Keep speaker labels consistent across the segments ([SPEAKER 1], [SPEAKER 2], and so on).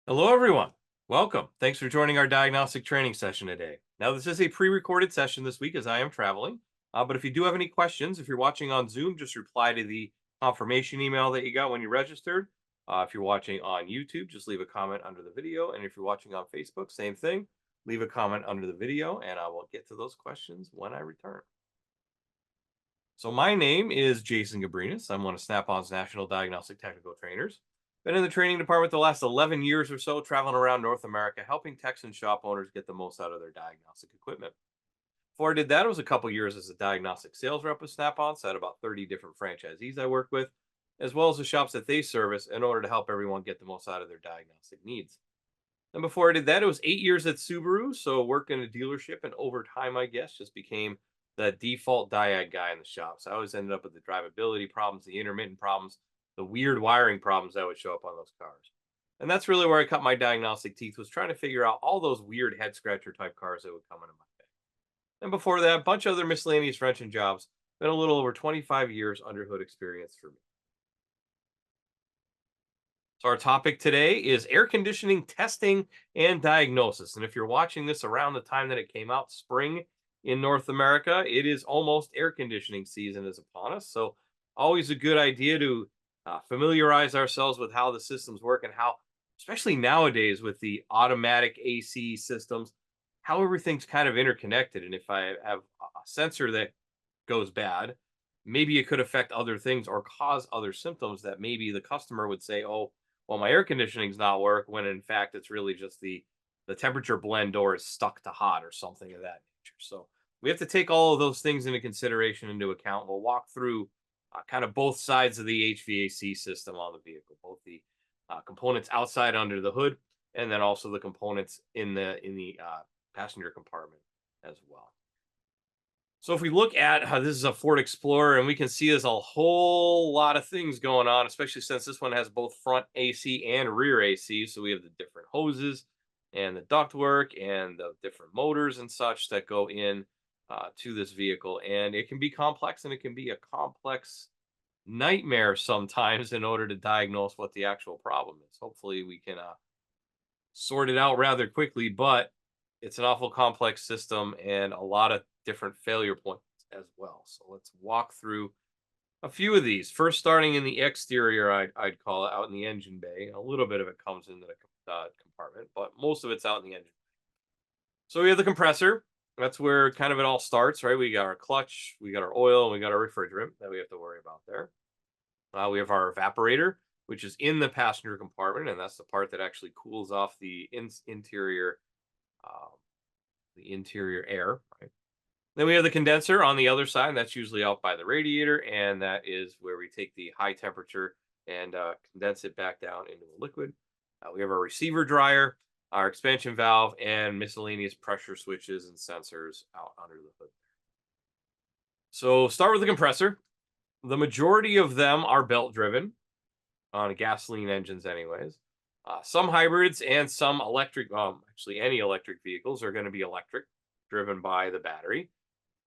[SPEAKER 1] Hello, everyone. Welcome. Thanks for joining our diagnostic training session today. Now, this is a pre recorded session this week as I am traveling. But if you do have any questions, if you're watching on Zoom, just reply to the confirmation email that you got when you registered. If you're watching on YouTube, just leave a comment under the video. And if you're watching on Facebook, same thing. Leave a comment under the video, and I will get to those questions when I return. So my name is Jason Gabrinas. I'm one of Snap-on's national diagnostic technical trainers. Been in the training department the last 11 years or so, traveling around North America, helping techs and shop owners get the most out of their diagnostic equipment. Before I did that, it was a couple years as a diagnostic sales rep with Snap-on, so I had about 30 different franchisees I worked with, as well as the shops that they service in order to help everyone get the most out of their diagnostic needs. And before I did that, it was 8 years at Subaru. So worked in a dealership, and over time, I guess, just became the default diag guy in the shop. So I always ended up with the drivability problems, the intermittent problems, the weird wiring problems that would show up on those cars. And that's really where I cut my diagnostic teeth, was trying to figure out all those weird head scratcher type cars that would come into my way. And before that, a bunch of other miscellaneous wrenching jobs. Been a little over 25 years under hood experience for me. So our topic today is air conditioning testing and diagnosis. And if you're watching this around the time that it came out, spring in North America, it is almost air conditioning season is upon us. So always a good idea to familiarize ourselves with how the systems work and how, especially nowadays with the automatic AC systems, how everything's kind of interconnected. And if I have a sensor that goes bad, maybe it could affect other things or cause other symptoms that maybe the customer would say, "Oh, well, my air conditioning's not work," when in fact it's really just the temperature blend door is stuck to hot or something of that nature. So we have to take all of those things into consideration into account. We'll walk through kind of both sides of the HVAC system on the vehicle, both the components outside under the hood, and then also the components in the passenger compartment as well. So if we look at how this is a Ford Explorer, and we can see there's a whole lot of things going on, especially since this one has both front AC and rear AC. So we have the different hoses and the ductwork and the different motors and such that go in to this vehicle. And it can be complex, and it can be a complex nightmare sometimes in order to diagnose what the actual problem is. Hopefully we can sort it out rather quickly, but it's an awful complex system and a lot of different failure points as well. So let's walk through a few of these. First, starting in the exterior, I'd call it out in the engine bay. A little bit of it comes into the compartment, but most of it's out in the engine. So we have the compressor. That's where kind of it all starts, right? We got our clutch, we got our oil, and we got our refrigerant that we have to worry about there. We have our evaporator, which is in the passenger compartment, and that's the part that actually cools off um, the interior air. Right? Then we have the condenser on the other side. And that's usually out by the radiator, and that is where we take the high temperature and condense it back down into a liquid. We have our receiver dryer, our expansion valve, and miscellaneous pressure switches and sensors out under the hood. So start with the compressor. The majority of them are belt driven on gasoline engines, anyways. Some hybrids and some electric, actually, any electric vehicles are going to be electric, driven by the battery.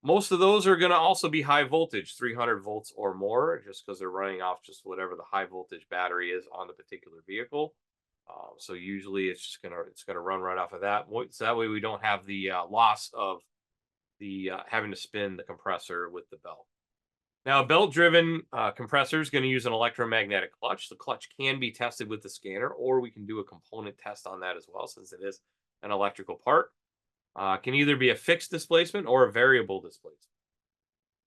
[SPEAKER 1] Most of those are going to also be high voltage, 300 volts or more, just because they're running off just whatever the high voltage battery is on the particular vehicle. So usually it's gonna run right off of that. So that way we don't have the loss of the having to spin the compressor with the belt. Now, a belt-driven compressor is going to use an electromagnetic clutch. The clutch can be tested with the scanner, or we can do a component test on that as well, since it is an electrical part. Can either be a fixed displacement or a variable displacement.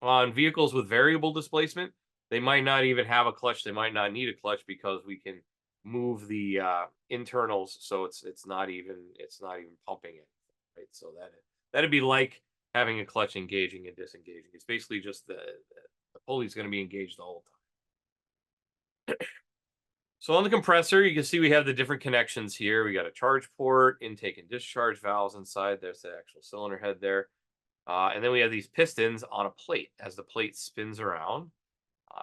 [SPEAKER 1] On vehicles with variable displacement, they might not even have a clutch. They might not need a clutch because we can move the internals, so it's not even pumping it. Right, so that'd be like having a clutch engaging and disengaging. It's basically just the pulley is going to be engaged the whole time. So on the compressor, you can see we have the different connections here. We got a charge port, intake and discharge valves inside. There's the actual cylinder head there. And then we have these pistons on a plate. As the plate spins around,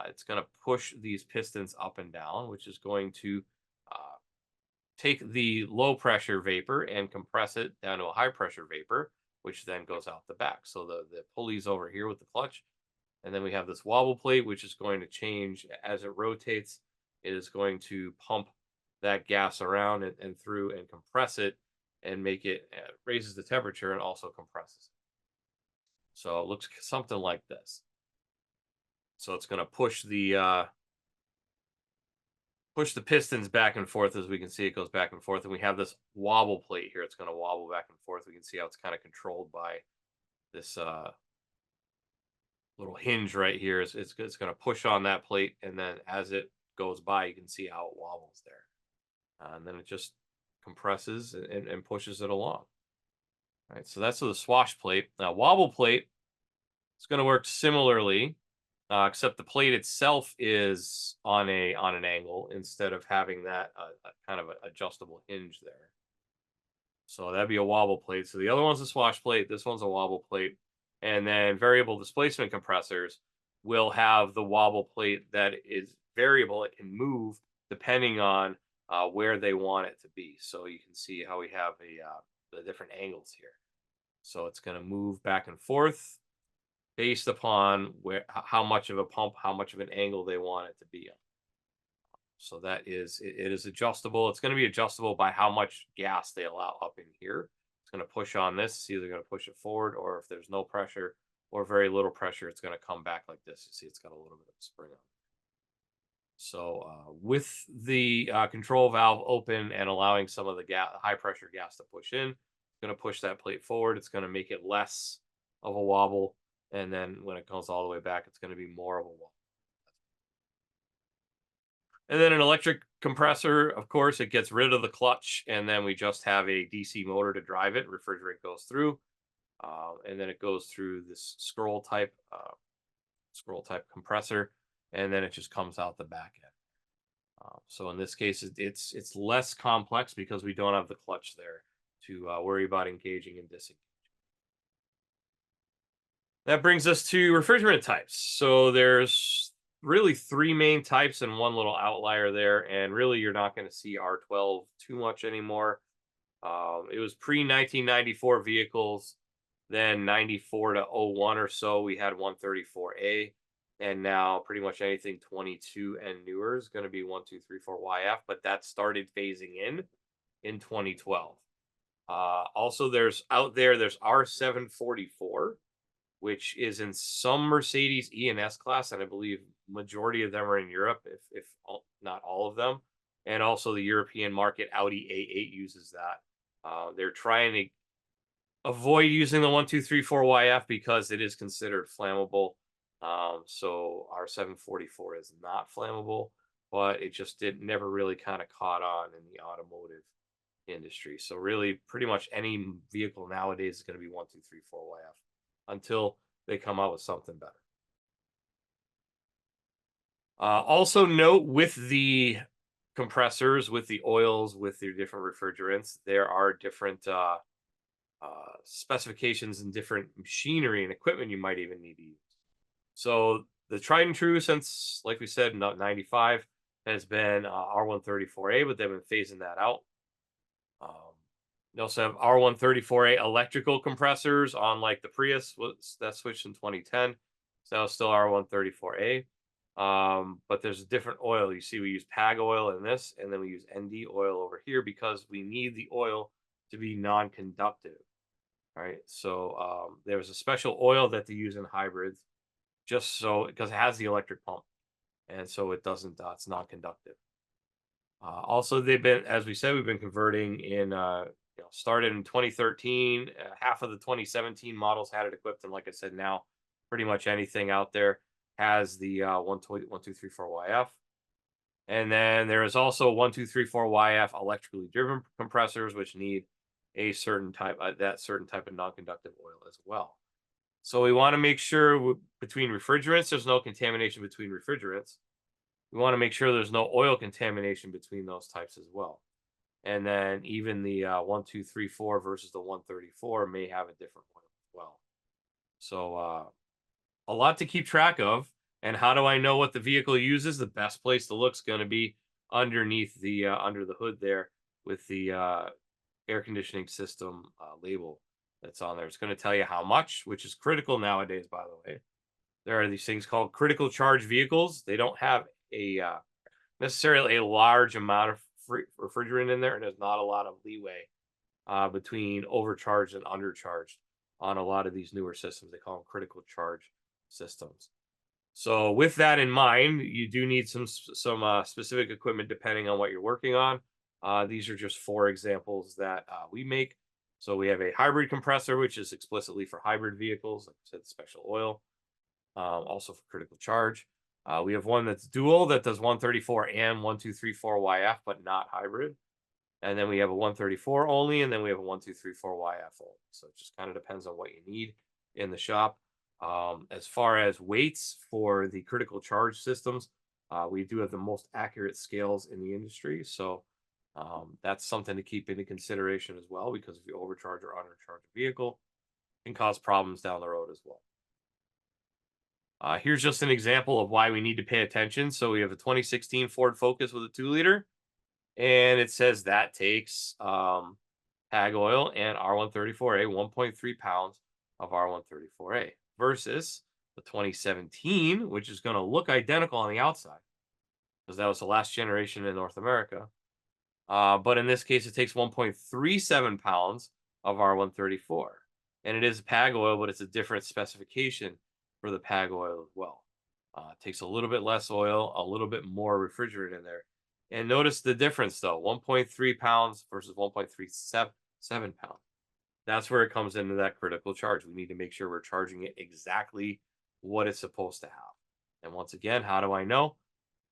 [SPEAKER 1] it's going to push these pistons up and down, which is going to uh, take the low pressure vapor and compress it down to a high pressure vapor, which then goes out the back. So the pulley's over here with the clutch. And then we have this wobble plate, which is going to change as it rotates. It is going to pump that gas around and through and compress it and make it raises the temperature and also compresses it. So it looks something like this. So it's going to push the pistons back and forth. As we can see, it goes back and forth, and we have this wobble plate here. It's going to wobble back and forth. We can see how it's kind of controlled by this little hinge right here. It's going to push on that plate, and then as it goes by, you can see how it wobbles there, and then it just compresses and pushes it along. All right, so that's the swash plate. Now, wobble plate, it's going to work similarly, except the plate itself is on an angle instead of having that kind of adjustable hinge there. So that'd be a wobble plate. So the other one's a swash plate. This one's a wobble plate. And then variable displacement compressors will have the wobble plate that is variable. It can move depending on where they want it to be. So you can see how we have the different angles here. So it's going to move back and forth based upon how much of a pump, how much of an angle they want it to be on. So that is, it is adjustable. It's going to be adjustable by how much gas they allow up in here. It's going to push on this. It's either going to push it forward, or if there's no pressure or very little pressure, it's going to come back like this. You see, it's got a little bit of a spring on it. So with the control valve open and allowing some of the high pressure gas to push in, it's going to push that plate forward. It's going to make it less of a wobble. And then when it comes all the way back, it's going to be more of a wobble. And then an electric compressor, of course, it gets rid of the clutch, and then we just have a DC motor to drive it. Refrigerant goes through, and then it goes through this scroll type compressor, and then it just comes out the back end. So in this case, it's less complex because we don't have the clutch there to worry about engaging and disengaging. That brings us to refrigerant types. So there's really three main types and one little outlier there, and really you're not going to see R12 too much anymore. It was pre-1994 vehicles, then 94 to 01 or so we had 134A, and now pretty much anything 22 and newer is going to be 1234YF, but that started phasing in 2012. Also, there's R744, which is in some Mercedes E and S class, and I believe majority of them are in Europe, if not all of them. And also the European market, Audi A8 uses that. They're trying to avoid using the 1234YF because it is considered flammable. So R744 is not flammable, but it just never really kind of caught on in the automotive industry. So really, pretty much any vehicle nowadays is going to be 1234YF until they come out with something better. Also note, with the compressors, with the oils, with the different refrigerants, there are different specifications and different machinery and equipment you might even need to use. So the tried and true since, like we said, 95 has been R134A, but they've been phasing that out. You also have R134A electrical compressors on like the Prius that switched in 2010. So that was still R134A. But there's a different oil. You see, we use PAG oil in this, and then we use ND oil over here because we need the oil to be non-conductive. All right. So there's a special oil that they use in hybrids, just so because it has the electric pump, and so it doesn't. It's non-conductive. Also, they've been, as we said, we've been converting in. Started in 2013. Half of the 2017 models had it equipped, and like I said, now pretty much anything out there has the 1234YF. And then there is also 1234YF electrically driven compressors, which need a certain type of non-conductive oil as well. So we want to make sure between refrigerants, there's no contamination between refrigerants. We want to make sure there's no oil contamination between those types as well. And then even the 1234 versus the 134 may have a different one as well. So a lot to keep track of. And how do I know what the vehicle uses? The best place to look is going to be underneath the under the hood there with the air conditioning system label that's on there. It's going to tell you how much, which is critical nowadays, by the way. There are these things called critical charge vehicles. They don't have a necessarily a large amount of refrigerant in there, and there's not a lot of leeway between overcharged and undercharged on a lot of these newer systems. They call them critical charge systems. So with that in mind, you do need some specific equipment depending on what you're working on. These are just 4 examples that we make. So we have a hybrid compressor, which is explicitly for hybrid vehicles, like I said, special oil, also for critical charge. We have one that's dual that does 134 and 1234 YF, but not hybrid. And then we have a 134 only, and then we have a 1234 YF only. So it just kind of depends on what you need in the shop. As far as weights for the critical charge systems, we do have the most accurate scales in the industry. So that's something to keep into consideration as well, because if you overcharge or undercharge a vehicle, it can cause problems down the road as well. Here's just an example of why we need to pay attention. So we have a 2016 Ford Focus with a 2-liter, and it says that takes PAG oil and R134A, 1.3 pounds of R134A, versus the 2017, which is going to look identical on the outside because that was the last generation in North America. But in this case, it takes 1.37 pounds of R134. And it is PAG oil, but it's a different specification for the PAG oil as well. It takes a little bit less oil, a little bit more refrigerant in there. And notice the difference, though, 1.3 pounds versus 1.37 pounds. That's where it comes into that critical charge. We need to make sure we're charging it exactly what it's supposed to have. And once again, how do I know?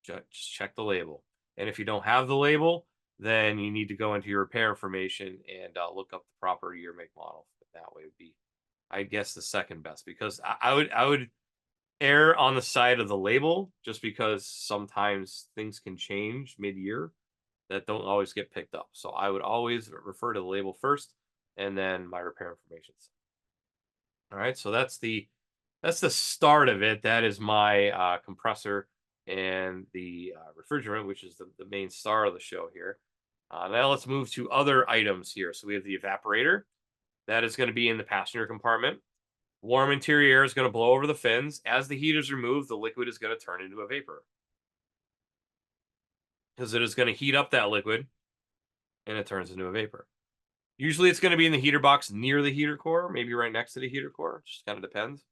[SPEAKER 1] Just check the label. And if you don't have the label, then you need to go into your repair information and look up the proper year, make, model. That way would be, I guess, the second best, because I would err on the side of the label, just because sometimes things can change mid-year that don't always get picked up. So I would always refer to the label first, and then my repair information. All right, so that's the start of it. That is my compressor and the refrigerant, which is the main star of the show here. Now let's move to other items here. So we have the evaporator. That is going to be in the passenger compartment. Warm interior air is going to blow over the fins. As the heat is removed, the liquid is going to turn into a vapor, because it is going to heat up that liquid and it turns into a vapor. Usually it's going to be in the heater box near the heater core, maybe right next to the heater core. Just kind of depends.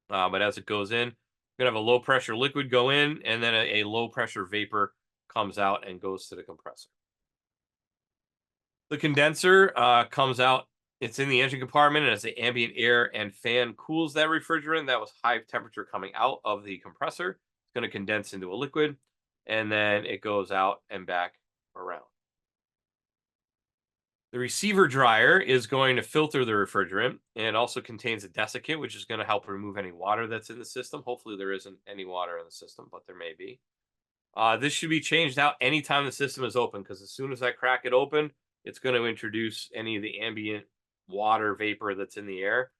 [SPEAKER 1] But as it goes in, you're going to have a low pressure liquid go in, and then a low pressure vapor comes out and goes to the compressor. The condenser comes out. It's in the engine compartment, and as the ambient air and fan cools that refrigerant that was high temperature coming out of the compressor, it's going to condense into a liquid, and then it goes out and back around. The receiver dryer is going to filter the refrigerant, and it also contains a desiccant, which is going to help remove any water that's in the system. Hopefully there isn't any water in the system, but there may be. This should be changed out anytime the system is open, because as soon as I crack it open, it's going to introduce any of the ambient water vapor that's in the air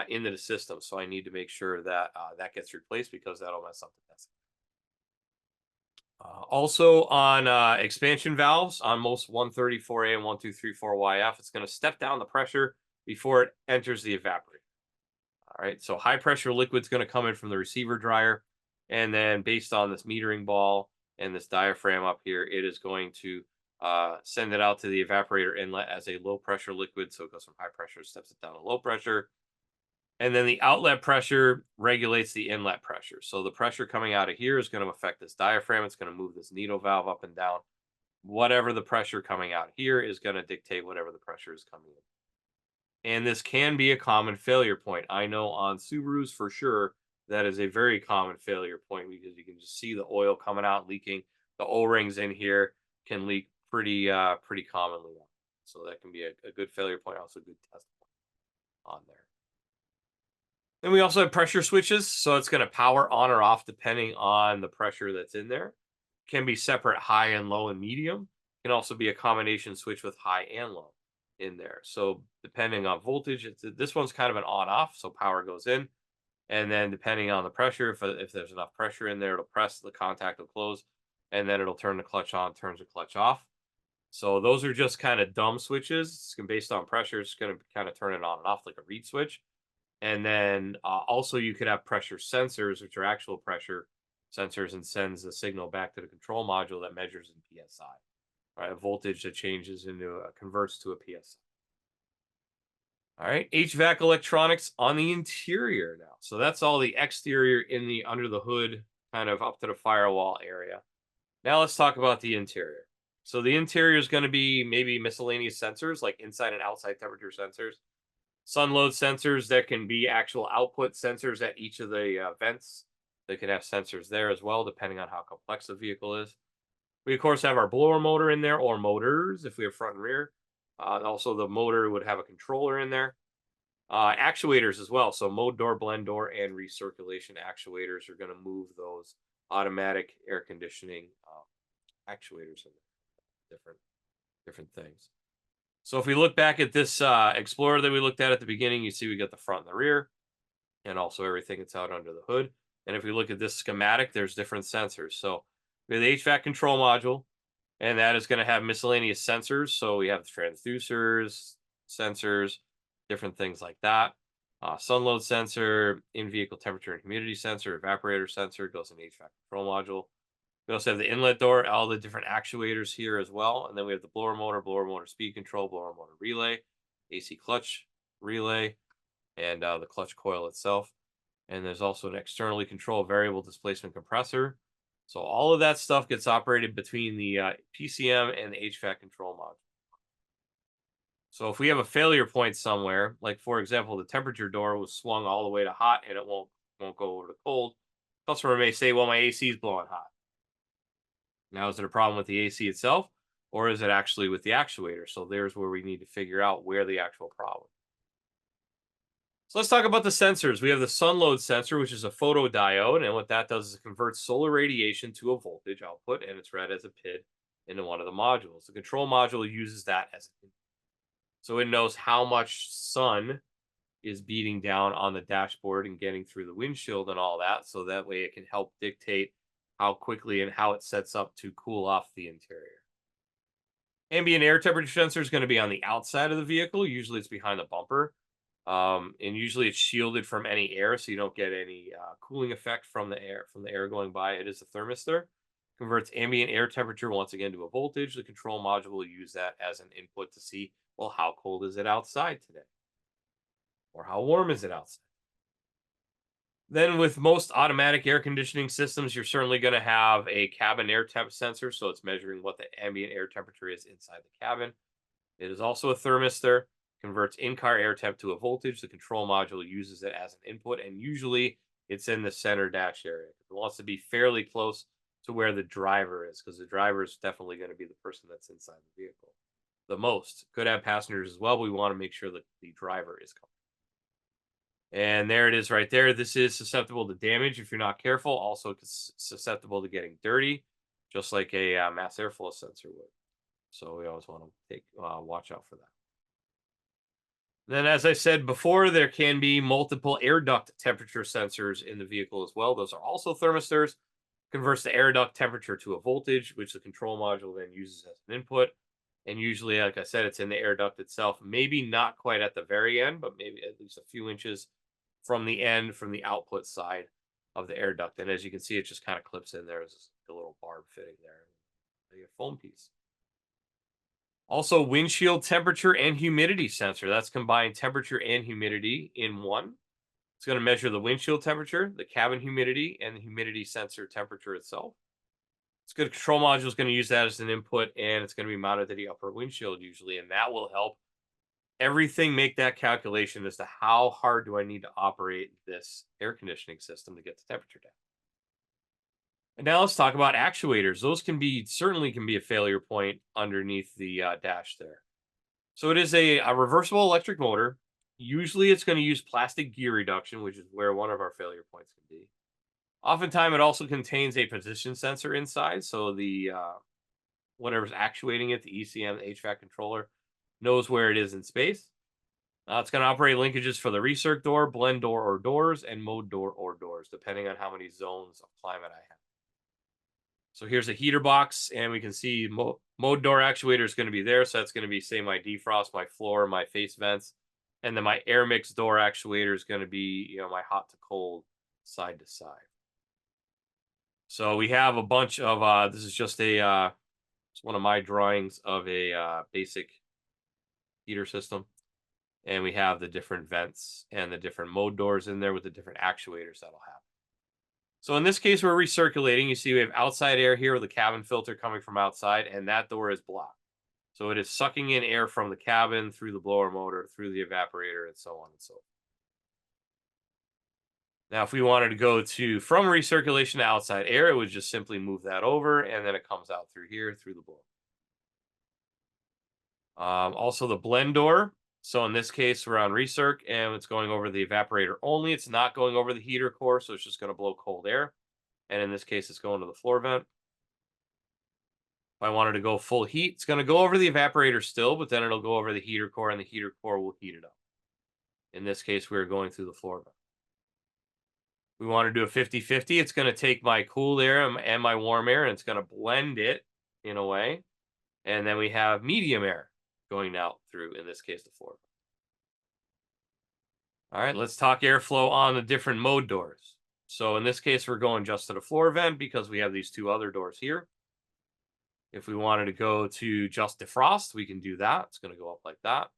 [SPEAKER 1] into the system. So I need to make sure that that gets replaced, because that'll mess up the desiccant. Also on expansion valves on most 134A and 1234YF, it's going to step down the pressure before it enters the evaporator. All right, so high pressure liquid's going to come in from the receiver dryer, and then based on this metering ball and this diaphragm up here, it is going to send it out to the evaporator inlet as a low pressure liquid. So it goes from high pressure, steps it down to low pressure. And then the outlet pressure regulates the inlet pressure. So the pressure coming out of here is going to affect this diaphragm. It's going to move this needle valve up and down. Whatever the pressure coming out here is going to dictate whatever the pressure is coming in. And this can be a common failure point. I know on Subarus for sure that is a very common failure point, because you can just see the oil coming out leaking. The O-rings in here can leak pretty commonly. So that can be a good failure point, also a good test point on there. Then we also have pressure switches, so it's going to power on or off depending on the pressure that's in there. Can be separate high and low and medium. Can also be a combination switch with high and low in there. So depending on voltage, this one's kind of an on-off, so power goes in. And then depending on the pressure, if there's enough pressure in there, it'll press, the contact will close, and then it'll turn the clutch on, turns the clutch off. So those are just kind of dumb switches. It's based on pressure. It's going to kind of turn it on and off like a reed switch. And then also you could have pressure sensors, which are actual pressure sensors, and sends the signal back to the control module that measures in PSI. right? A voltage that changes into converts to a PSI. All right, HVAC electronics on the interior now. So that's all the exterior in the under the hood, kind of up to the firewall area. Now let's talk about the interior. So the interior is going to be maybe miscellaneous sensors like inside and outside temperature sensors, sun load sensors that can be actual output sensors at each of the vents. They could have sensors there as well, depending on how complex the vehicle is. We, of course, have our blower motor in there, or motors if we have front and rear. Also, the motor would have a controller in there. Actuators as well. So, mode door, blend door, and recirculation actuators are going to move those automatic air conditioning actuators and different things. So, if we look back at this Explorer that we looked at the beginning, you see we got the front and the rear, and also everything that's out under the hood. And if we look at this schematic, there's different sensors. So, we have the HVAC control module, and that is going to have miscellaneous sensors. So we have transducers, sensors, different things like that. Sun load sensor, in-vehicle temperature and humidity sensor, evaporator sensor goes in the HVAC control module. We also have the inlet door, all the different actuators here as well. And then we have the blower motor speed control, blower motor relay, AC clutch relay, and the clutch coil itself. And there's also an externally controlled variable displacement compressor. So all of that stuff gets operated between the PCM and the HVAC control module. So if we have a failure point somewhere, like for example, the temperature door was swung all the way to hot and it won't go over to cold, customer may say, "Well, my AC is blowing hot." Now, is it a problem with the AC itself, or is it actually with the actuator? So there's where we need to figure out where the actual problem. So let's talk about the sensors. We have the sun load sensor, which is a photodiode, and what that does is it converts solar radiation to a voltage output, and it's read as a PID into one of the modules. The control module uses that as an input. So it knows how much sun is beating down on the dashboard and getting through the windshield and all that, so that way it can help dictate how quickly and how it sets up to cool off the interior. Ambient air temperature sensor is going to be on the outside of the vehicle. Usually it's behind the bumper. And usually it's shielded from any air, so you don't get any cooling effect from the air going by. It is a thermistor, converts ambient air temperature once again to a voltage. The control module will use that as an input to see, well, how cold is it outside today, or how warm is it outside. Then with most automatic air conditioning systems, you're certainly going to have a cabin air temp sensor, so it's measuring what the ambient air temperature is inside the cabin. It is also a thermistor, converts in-car air temp to a voltage. The control module uses it as an input, and usually it's in the center dash area. It wants to be fairly close to where the driver is, because the driver is definitely going to be the person that's inside the vehicle the most. Could have passengers as well, but we want to make sure that the driver is comfortable. And there it is right there. This is susceptible to damage if you're not careful. Also susceptible to getting dirty, just like a mass airflow sensor would. So we always want to take watch out for that. Then, as I said before, there can be multiple air duct temperature sensors in the vehicle as well. Those are also thermistors. Converts the air duct temperature to a voltage, which the control module then uses as an input. And usually, like I said, it's in the air duct itself. Maybe not quite at the very end, but maybe at least a few inches from the end, from the output side of the air duct. And as you can see, it just kind of clips in there as a little barb fitting there. A foam piece. Also, windshield temperature and humidity sensor. That's combined temperature and humidity in one. It's going to measure the windshield temperature, the cabin humidity, and the humidity sensor temperature itself. It's good. Control module is going to use that as an input, and it's going to be mounted to the upper windshield usually, and that will help everything make that calculation as to how hard do I need to operate this air conditioning system to get the temperature down. And now let's talk about actuators. Those certainly can be a failure point underneath the dash there. So it is a reversible electric motor. Usually it's going to use plastic gear reduction, which is where one of our failure points can be. Oftentimes it also contains a position sensor inside. So the whatever's actuating it, the ECM, the HVAC controller, knows where it is in space. It's going to operate linkages for the recirc door, blend door or doors, and mode door or doors, depending on how many zones of climate I have. So here's a heater box, and we can see mode door actuator is going to be there. So that's going to be, say, my defrost, my floor, my face vents. And then my air mix door actuator is going to be, my hot to cold, side to side. So we have a bunch of, this is just a It's one of my drawings of a basic heater system. And we have the different vents and the different mode doors in there with the different actuators that'll have. So in this case, we're recirculating. You see we have outside air here with the cabin filter coming from outside, and that door is blocked. So it is sucking in air from the cabin through the blower motor, through the evaporator, and so on and so forth. Now, if we wanted to go to from recirculation to outside air, it would just simply move that over, and then it comes out through here through the blower. Also the blend door. So in this case, we're on recirc and it's going over the evaporator only. It's not going over the heater core, so it's just going to blow cold air. And in this case, it's going to the floor vent. If I wanted to go full heat, it's going to go over the evaporator still, but then it'll go over the heater core and the heater core will heat it up. In this case, we're going through the floor vent. We want to do a 50-50. It's going to take my cool air and my warm air and it's going to blend it in a way. And then we have medium air going out through, in this case, the floor. All right, let's talk airflow on the different mode doors. So in this case, we're going just to the floor vent because we have these two other doors here. If we wanted to go to just defrost, we can do that. It's going to go up like that.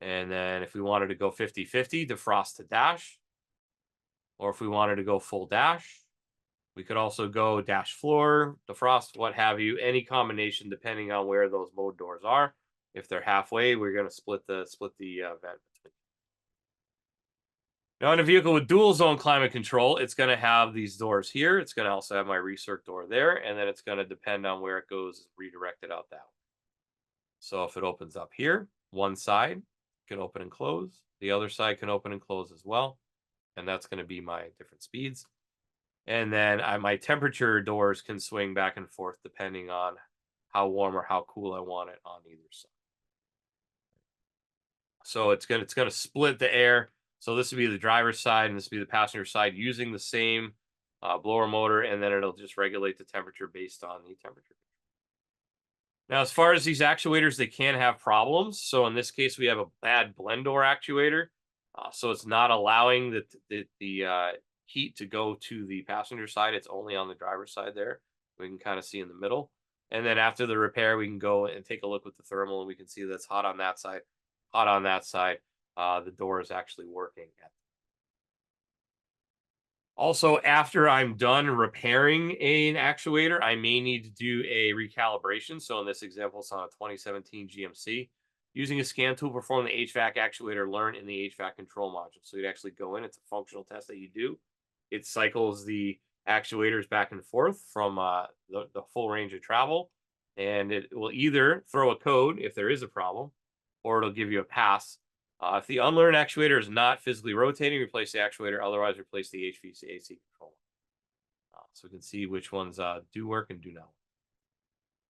[SPEAKER 1] And then if we wanted to go 50-50, defrost to dash, or if we wanted to go full dash, we could also go dash floor, defrost, what have you, any combination depending on where those mode doors are. If they're halfway, we're going to split the vent. Now, in a vehicle with dual zone climate control, it's going to have these doors here. It's going to also have my recirc door there, and then it's going to depend on where it goes, redirected out that way. So if it opens up here, one side can open and close. The other side can open and close as well. And that's going to be my different speeds. And then my temperature doors can swing back and forth depending on how warm or how cool I want it on either side. So it's gonna split the air. So this would be the driver's side and this would be the passenger side using the same blower motor, and then it'll just regulate the temperature based on the temperature. Now, as far as these actuators, they can have problems. So in this case, we have a bad blend door actuator. So it's not allowing the heat to go to the passenger side. It's only on the driver's side there. We can kind of see in the middle. And then after the repair, we can go and take a look with the thermal, and we can see that's hot on that side, hot on that side. The door is actually working. Also, after I'm done repairing an actuator, I may need to do a recalibration. So in this example, it's on a 2017 GMC. Using a scan tool, perform the HVAC actuator learn in the HVAC control module. So you'd actually go in, it's a functional test that you do. It cycles the actuators back and forth from the full range of travel. And it will either throw a code if there is a problem, or it'll give you a pass. If the unlearned actuator is not physically rotating, replace the actuator. Otherwise, replace the HVAC controller. So we can see which ones do work and do not.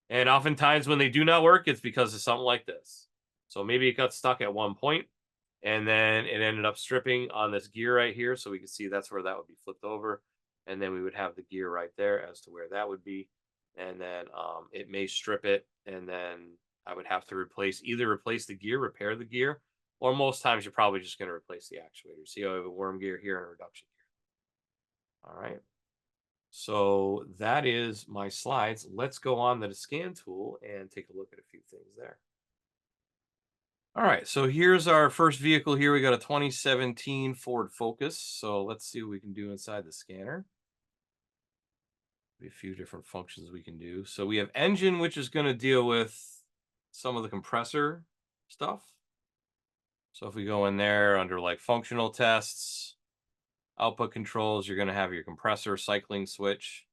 [SPEAKER 1] And oftentimes when they do not work, it's because of something like this. So maybe it got stuck at one point, and then it ended up stripping on this gear right here. So we can see that's where that would be flipped over. And then we would have the gear right there as to where that would be. And then it may strip it, and then I would have to either replace the gear, repair the gear, or most times you're probably just going to replace the actuator. See how I have a worm gear here and a reduction gear. All right. So that is my slides. Let's go on to the scan tool and take a look at a few things there. All right. So here's our first vehicle here. We got a 2017 Ford Focus. So let's see what we can do inside the scanner. A few different functions we can do. So we have engine, which is going to deal with some of the compressor stuff. So if we go in there under like functional tests, output controls, you're going to have your compressor cycling switch.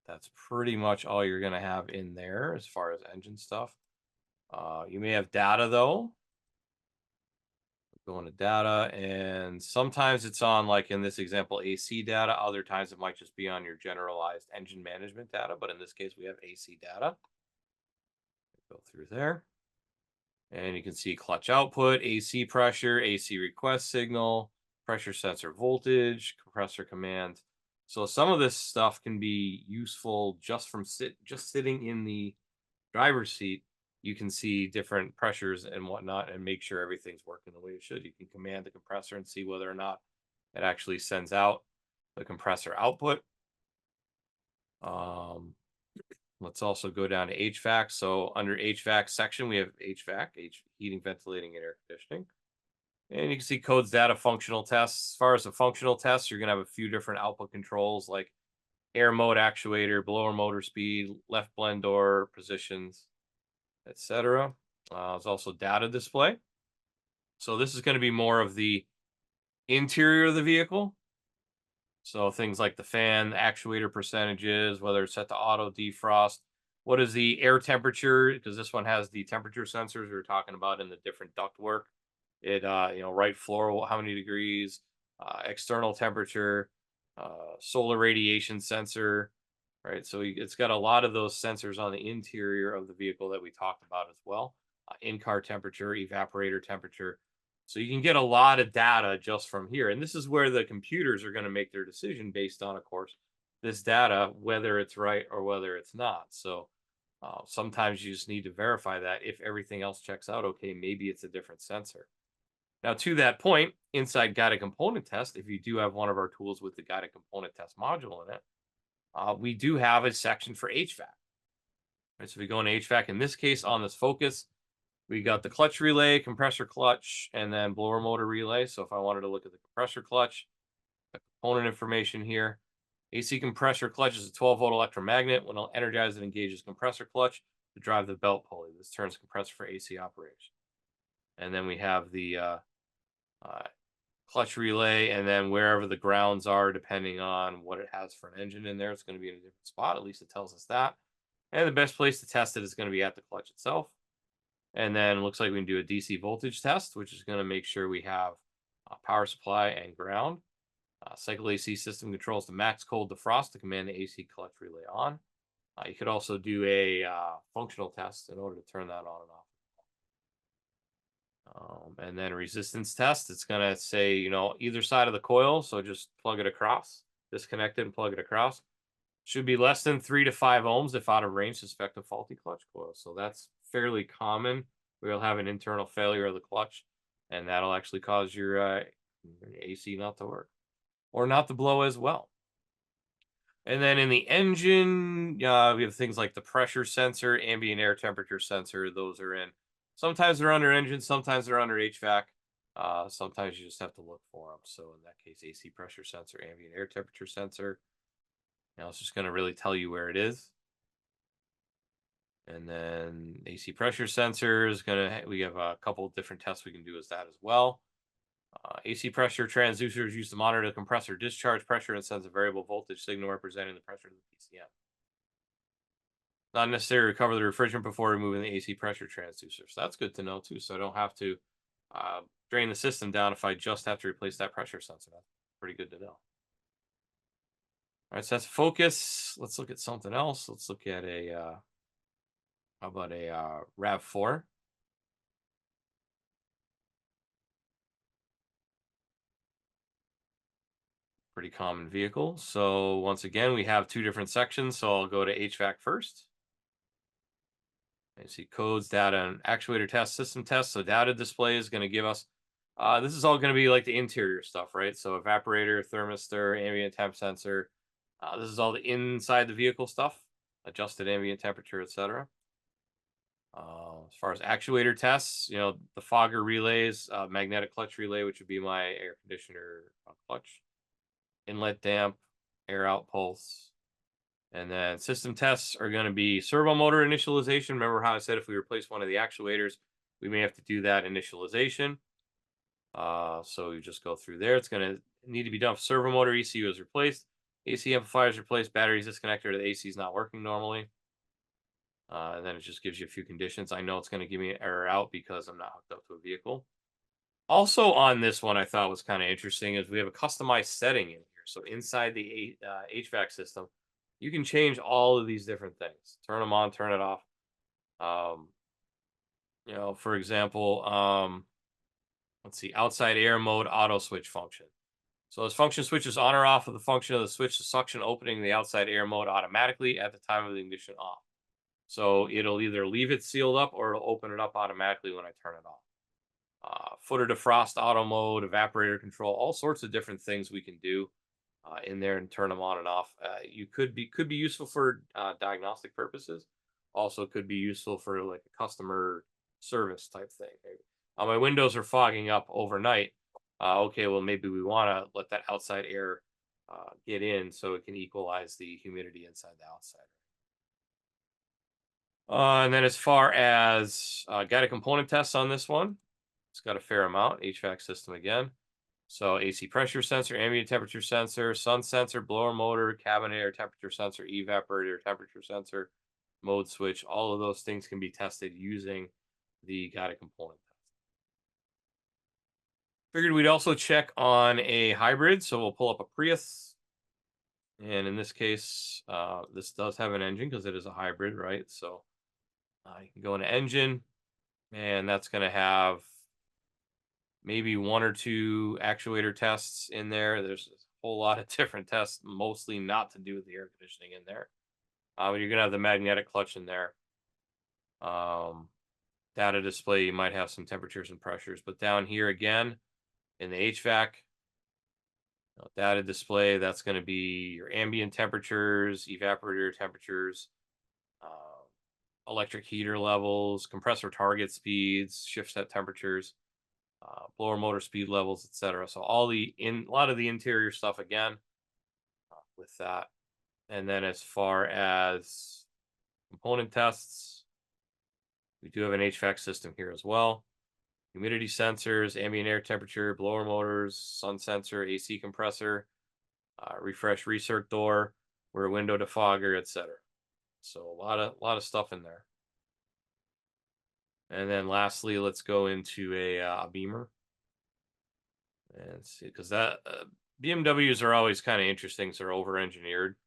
[SPEAKER 1] That's pretty much all you're going to have in there as far as engine stuff. You may have data though. Go into data, and sometimes it's on, like in this example, AC data. Other times it might just be on your generalized engine management data, but in this case we have AC data. Go through there. And you can see clutch output, AC pressure, AC request signal, pressure sensor voltage, compressor command. So some of this stuff can be useful just from sitting in the driver's seat. You can see different pressures and whatnot and make sure everything's working the way it should. You can command the compressor and see whether or not it actually sends out the compressor output. Let's also go down to HVAC. So under HVAC section, we have HVAC, heating, ventilating, and air conditioning. And you can see codes, data, functional tests. As far as the functional tests, you're going to have a few different output controls like air mode actuator, blower motor speed, left blend door positions, etc. There's also data display. So this is going to be more of the interior of the vehicle. So things like the fan, actuator percentages, whether it's set to auto defrost, what is the air temperature? Because this one has the temperature sensors we were talking about in the different ductwork. It, right floor, how many degrees, external temperature, solar radiation sensor, right? So it's got a lot of those sensors on the interior of the vehicle that we talked about as well. In-car temperature, evaporator temperature. So you can get a lot of data just from here. And this is where the computers are going to make their decision based on, of course, this data, whether it's right or whether it's not. So sometimes you just need to verify that if everything else checks out, okay, maybe it's a different sensor. Now, to that point, inside guided component test, if you do have one of our tools with the guided component test module in it, we do have a section for HVAC. Right, so if we go into HVAC, in this case, on this Focus, we got the clutch relay, compressor clutch, and then blower motor relay. So if I wanted to look at the compressor clutch, the component information here, AC compressor clutch is a 12-volt electromagnet. When energized, it engages compressor clutch to drive the belt pulley. This turns compressor for AC operation. And then we have the clutch relay, and then wherever the grounds are, depending on what it has for an engine in there, it's going to be in a different spot. At least it tells us that. And the best place to test it is going to be at the clutch itself. And then it looks like we can do a DC voltage test, which is going to make sure we have power supply and ground. Cycle AC system controls the max cold defrost to command the AC clutch relay on. You could also do a functional test in order to turn that on and off. And then resistance test, it's going to say, either side of the coil. So just plug it across, disconnect it and plug it across. Should be less than 3 to 5 ohms if out of range, suspect a faulty clutch coil. So that's fairly common. We'll have an internal failure of the clutch, and that'll actually cause your AC not to work or not to blow as well. And then in the engine, we have things like the pressure sensor, ambient air temperature sensor. Those are in. Sometimes they're under engine, sometimes they're under HVAC. Sometimes you just have to look for them. So in that case, AC pressure sensor, ambient air temperature sensor. It's just going to really tell you where it is. And then AC pressure sensor is we have a couple of different tests we can do as that as well. AC pressure transducers used to monitor the compressor discharge pressure and sends a variable voltage signal representing the pressure of the PCM. Not necessary to recover the refrigerant before removing the AC pressure transducer. So that's good to know too. So I don't have to drain the system down if I just have to replace that pressure sensor. That's pretty good to know. All right, so that's Focus. Let's look at something else. Let's look at how about a RAV4? Pretty common vehicle. So once again, we have 2 different sections. So I'll go to HVAC first. You see codes, data, and actuator test, system test. So data display is going to give us, this is all going to be like the interior stuff, right? So evaporator, thermistor, ambient temp sensor. This is all the inside the vehicle stuff, adjusted ambient temperature, etc. As far as actuator tests, the fogger relays, magnetic clutch relay, which would be my air conditioner clutch, inlet damp, air out pulse. And then system tests are going to be servo motor initialization. Remember how I said if we replace one of the actuators, we may have to do that initialization. So you just go through there. It's going to need to be done if servo motor ECU is replaced, AC amplifier is replaced, batteries disconnected, or the AC is not working normally. And then it just gives you a few conditions. I know it's going to give me an error out because I'm not hooked up to a vehicle. Also on this one, I thought was kind of interesting is we have a customized setting in here. So inside the HVAC system, you can change all of these different things. Turn them on, turn it off. For example, let's see, outside air mode auto switch function. So this function switches on or off of the function of the switch to suction opening the outside air mode automatically at the time of the ignition off. So it'll either leave it sealed up or it'll open it up automatically when I turn it off. Footer defrost auto mode, evaporator control, all sorts of different things we can do. in there and turn them on and off. You could be useful for diagnostic purposes. Also, could be useful for like a customer service type thing. Maybe. My windows are fogging up overnight. Okay, well maybe we want to let that outside air get in so it can equalize the humidity inside the outside. And then as far as guided component tests on this one, it's got a fair amount. HVAC system again. So AC pressure sensor, ambient temperature sensor, sun sensor, blower motor, cabin air temperature sensor, evaporator temperature sensor, mode switch. All of those things can be tested using the guided component test. Figured we'd also check on a hybrid. So we'll pull up a Prius. And in this case, this does have an engine because it is a hybrid, right? So you can go into engine, and that's going to have maybe one or two actuator tests in there. There's a whole lot of different tests, mostly not to do with the air conditioning in there. But you're going to have the magnetic clutch in there. Data display, you might have some temperatures and pressures. But down here again, in the HVAC, data display, that's going to be your ambient temperatures, evaporator temperatures, electric heater levels, compressor target speeds, shift set temperatures, blower motor speed levels, etc. So a lot of the interior stuff again with that. And then as far as component tests, we do have an HVAC system here as well. Humidity sensors, ambient air temperature, blower motors, sun sensor, AC compressor, refresh recirc door, rear window defogger, etc. So a lot of stuff in there. And then lastly, let's go into a Beamer and see, because that BMWs are always kind of interesting. So they're over engineered.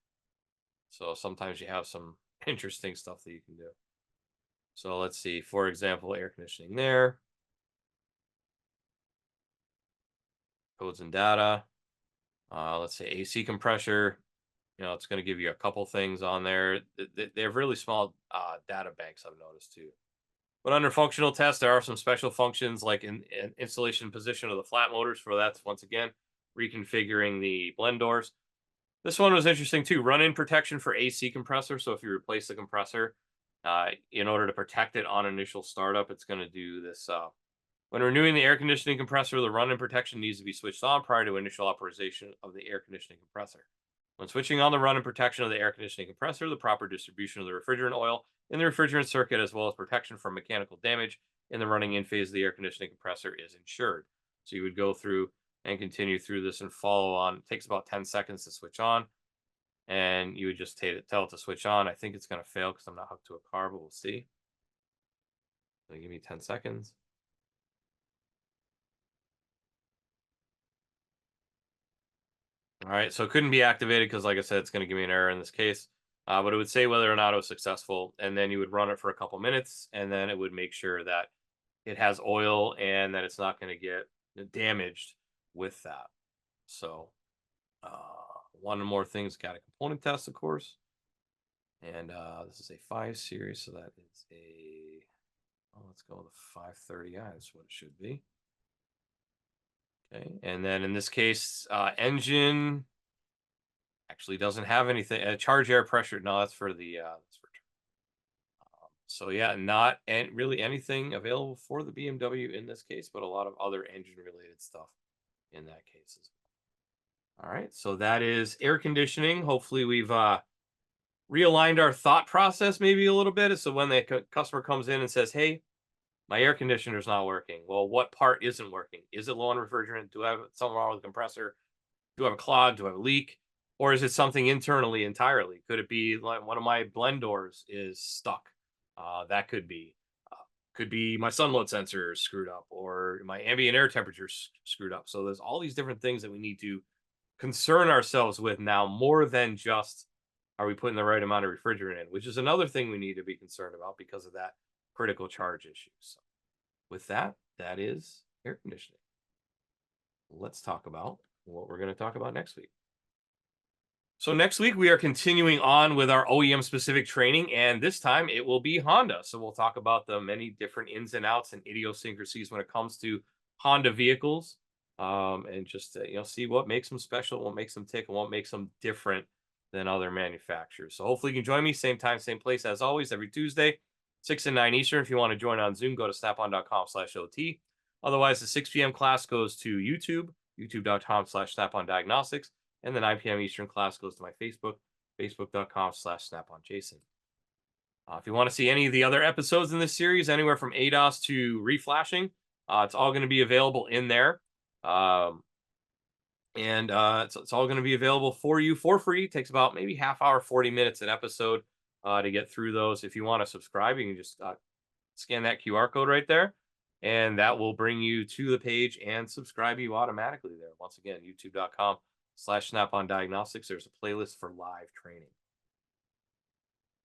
[SPEAKER 1] So sometimes you have some interesting stuff that you can do. So let's see, for example, air conditioning there. Codes and data. Let's say AC compressor. It's going to give you a couple things on there. They have really small data banks, I've noticed too. But under functional tests, there are some special functions like in installation position of the flat motors. For that's once again reconfiguring the blend doors. This one was interesting too. Run-in protection for AC compressor. So if you replace the compressor, in order to protect it on initial startup, it's going to do this. When renewing the air conditioning compressor, the run-in protection needs to be switched on prior to initial operation of the air conditioning compressor. When switching on the run-in protection of the air conditioning compressor, the proper distribution of the refrigerant oil in the refrigerant circuit, as well as protection from mechanical damage in the running in phase of the air conditioning compressor, is ensured. So you would go through and continue through this and follow on. It takes about 10 seconds to switch on, and you would just tell it to switch on. I think it's going to fail because I'm not hooked to a car, but we'll see. So give me 10 seconds. All right, so it couldn't be activated because, like I said, it's going to give me an error in this case. But it would say whether or not it was successful, and then you would run it for a couple minutes, and then it would make sure that it has oil and that it's not going to get damaged with that. So one more thing's got a component test, of course. And this is a 5 series, so that is let's go with a 530i. That's what it should be. Okay, and then in this case, engine actually doesn't have anything. Charge air pressure. No, that's for the. So yeah, not really anything available for the BMW in this case, but a lot of other engine-related stuff in that case as well. All right, so that is air conditioning. Hopefully, we've realigned our thought process maybe a little bit. So when the customer comes in and says, "Hey, my air conditioner's not working," well, what part isn't working? Is it low on refrigerant? Do I have something wrong with the compressor? Do I have a clog? Do I have a leak? Or is it something internally entirely? Could it be like one of my blend doors is stuck? That could be. Could be my sun load sensor is screwed up, or my ambient air temperature screwed up. So there's all these different things that we need to concern ourselves with now, more than just are we putting the right amount of refrigerant in, which is another thing we need to be concerned about because of that critical charge issue. So with that, that is air conditioning. Let's talk about what we're going to talk about next week. So next week we are continuing on with our OEM specific training, and this time it will be Honda. So we'll talk about the many different ins and outs and idiosyncrasies when it comes to Honda vehicles. and just see what makes them special, what makes them tick, and what makes them different than other manufacturers. So hopefully you can join me same time, same place as always every Tuesday, 6 and 9 Eastern. If you want to join on Zoom, go to snapon.com/OT. Otherwise, the 6 p.m. class goes to YouTube, youtube.com/snapon diagnostics, and the 9 p.m. Eastern class goes to my Facebook, facebook.com/snaponjason. If you want to see any of the other episodes in this series, anywhere from ADOS to reflashing, it's all going to be available in there. Um, and it's all going to be available for you for free. It takes about maybe half hour, 40 minutes an episode to get through those. If you want to subscribe, you can just scan that QR code right there, and that will bring you to the page and subscribe you automatically there. Once again, youtube.com/snap-on diagnostics. There's a playlist for live training.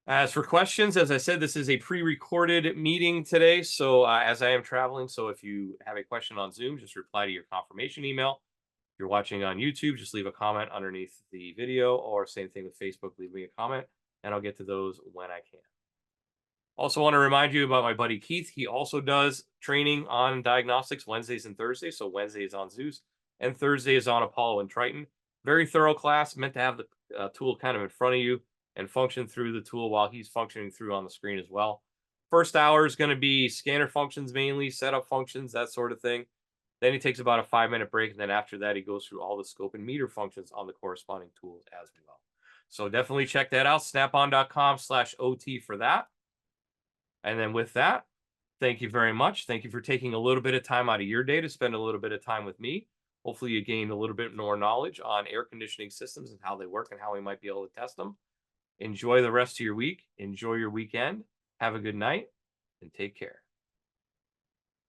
[SPEAKER 1] As for questions, as I said, this is a pre-recorded meeting today. So as I am traveling, so if you have a question on Zoom, just reply to your confirmation email. If you're watching on YouTube, just leave a comment underneath the video, or same thing with Facebook, leave me a comment, and I'll get to those when I can. Also want to remind you about my buddy Keith. He also does training on diagnostics Wednesdays and Thursdays. So Wednesday is on Zeus and Thursday is on Apollo and Triton. Very thorough class, meant to have the tool kind of in front of you and function through the tool while he's functioning through on the screen as well. First hour is going to be scanner functions mainly, setup functions, that sort of thing. Then he takes about a 5-minute break. And then after that, he goes through all the scope and meter functions on the corresponding tools as well. So definitely check that out. snapon.com/OT for that. And then with that, thank you very much. Thank you for taking a little bit of time out of your day to spend a little bit of time with me. Hopefully you gained a little bit more knowledge on air conditioning systems and how they work and how we might be able to test them. Enjoy the rest of your week. Enjoy your weekend. Have a good night and take care.